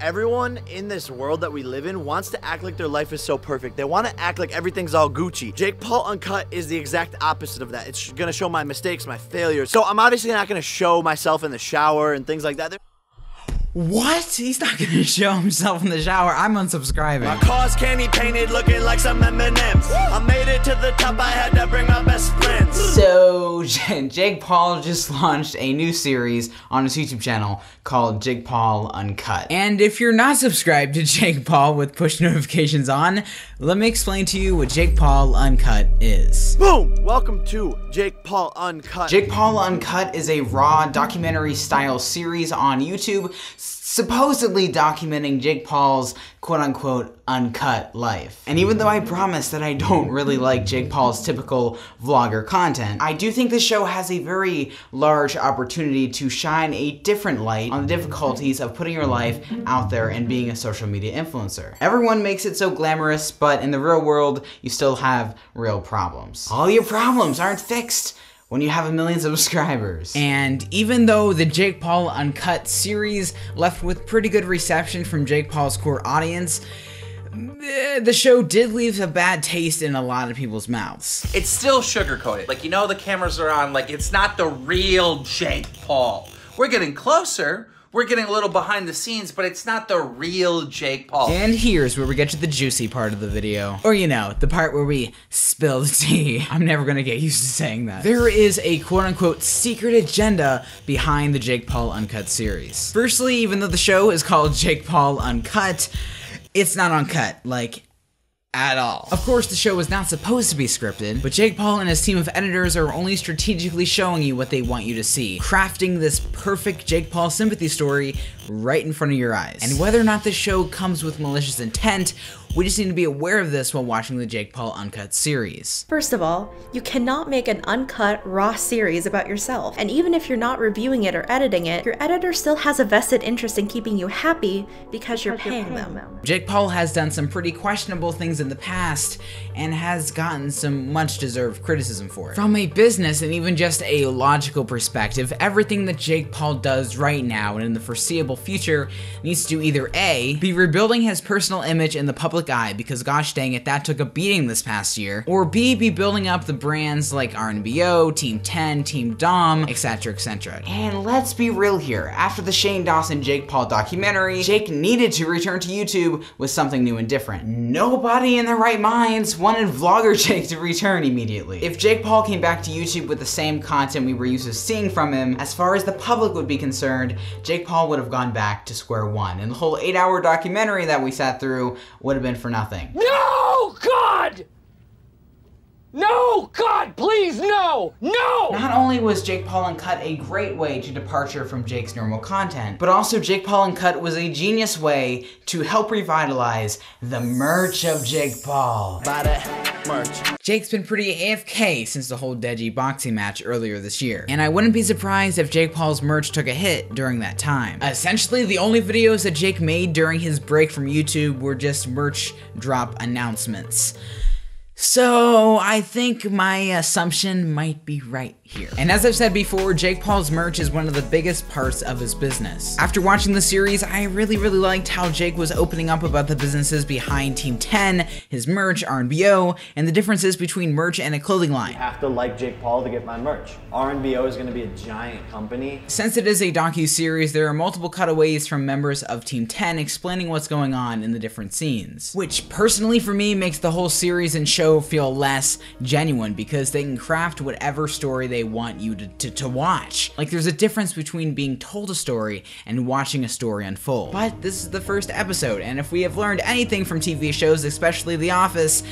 Everyone in this world that we live in wants to act like their life is so perfect. They want to act like everything's all Gucci. Jake Paul Uncut is the exact opposite of that. It's gonna show my mistakes, my failures. So I'm obviously not gonna show myself in the shower and things like that. What? He's not gonna show himself in the shower. I'm unsubscribing. My car's candy painted, looking like some M&Ms. I made it to the top, I had to bring my best friends. So, Jake Paul just launched a new series on his YouTube channel called Jake Paul Uncut. And if you're not subscribed to Jake Paul with push notifications on, let me explain to you what Jake Paul Uncut is. Boom! Welcome to Jake Paul Uncut. Jake Paul Uncut is a raw documentary style series on YouTube supposedly documenting Jake Paul's quote-unquote uncut life. And even though I promise that I don't really like Jake Paul's typical vlogger content, I do think this show has a very large opportunity to shine a different light on the difficulties of putting your life out there and being a social media influencer. Everyone makes it so glamorous, but in the real world, you still have real problems. All your problems aren't fixed when you have 1 million subscribers. And even though the Jake Paul Uncut series left with pretty good reception from Jake Paul's core audience, the show did leave a bad taste in a lot of people's mouths. It's still sugar-coated. Like, you know the cameras are on, like, it's not the real Jake Paul. We're getting closer. We're getting a little behind the scenes, but it's not the real Jake Paul. And here's where we get to the juicy part of the video. Or, you know, the part where we spill the tea. I'm never gonna get used to saying that. There is a quote-unquote secret agenda behind the Jake Paul Uncut series. Firstly, even though the show is called Jake Paul Uncut, it's not uncut, like, at all. Of course, the show is not supposed to be scripted, but Jake Paul and his team of editors are only strategically showing you what they want you to see, crafting this perfect Jake Paul sympathy story right in front of your eyes. And whether or not this show comes with malicious intent, we just need to be aware of this while watching the Jake Paul Uncut series. First of all, you cannot make an uncut, raw series about yourself. And even if you're not reviewing it or editing it, your editor still has a vested interest in keeping you happy because you're paying them. Jake Paul has done some pretty questionable things in the past and has gotten some much-deserved criticism for it. From a business and even just a logical perspective, everything that Jake Paul does right now and in the foreseeable future needs to either A, be rebuilding his personal image in the public eye, because gosh dang it, that took a beating this past year, or B, be building up the brands like RNBO, Team 10, Team Dom, etc, etc. And let's be real here, after the Shane Dawson Jake Paul documentary, Jake needed to return to YouTube with something new and different. Nobody in their right minds wanted vlogger Jake to return immediately. If Jake Paul came back to YouTube with the same content we were used to seeing from him, as far as the public would be concerned, Jake Paul would have gone back to square one, and the whole 8-hour documentary that we sat through would have been for nothing. No, God! No, God, please, no! No! Not only was Jake Paul Uncut a great way to departure from Jake's normal content, but also Jake Paul Uncut was a genius way to help revitalize the merch of Jake Paul. Buy that merch. Jake's been pretty AFK since the whole Deji boxing match earlier this year, and I wouldn't be surprised if Jake Paul's merch took a hit during that time. Essentially, the only videos that Jake made during his break from YouTube were just merch drop announcements. So, I think my assumption might be right here. And as I've said before, Jake Paul's merch is one of the biggest parts of his business. After watching the series, I really liked how Jake was opening up about the businesses behind Team 10, his merch, RNBO, and the differences between merch and a clothing line. You have to like Jake Paul to get my merch. RNBO is gonna be a giant company. Since it is a docu-series, there are multiple cutaways from members of Team 10 explaining what's going on in the different scenes, which personally for me makes the whole series and show feel less genuine, because they can craft whatever story they want you to watch. Like, there's a difference between being told a story and watching a story unfold. But this is the first episode, and if we have learned anything from TV shows, especially The Office,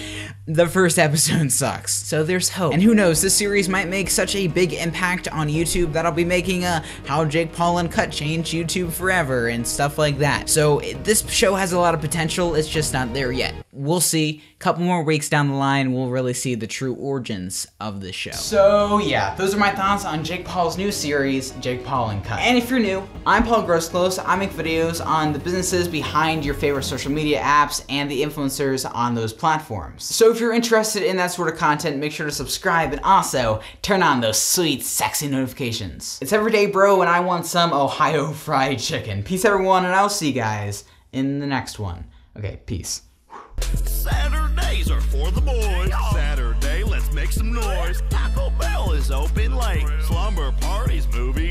the first episode sucks. So there's hope. And who knows, this series might make such a big impact on YouTube that I'll be making a How Jake Paul Uncut Changed YouTube Forever and stuff like that. So this show has a lot of potential, it's just not there yet. We'll see. Couple more weeks down the line, we'll really see the true origins of this show. So yeah, those are my thoughts on Jake Paul's new series, Jake Paul Uncut. And if you're new, I'm Paul Groseclose. I make videos on the businesses behind your favorite social media apps and the influencers on those platforms. So if you're interested in that sort of content, make sure to subscribe and also turn on those sweet, sexy notifications. It's everyday bro and I want some Ohio fried chicken. Peace everyone, and I'll see you guys in the next one. Okay, peace. Saturdays are for the boys. Saturday, let's make some noise. Taco Bell is open late. Slumber parties, movie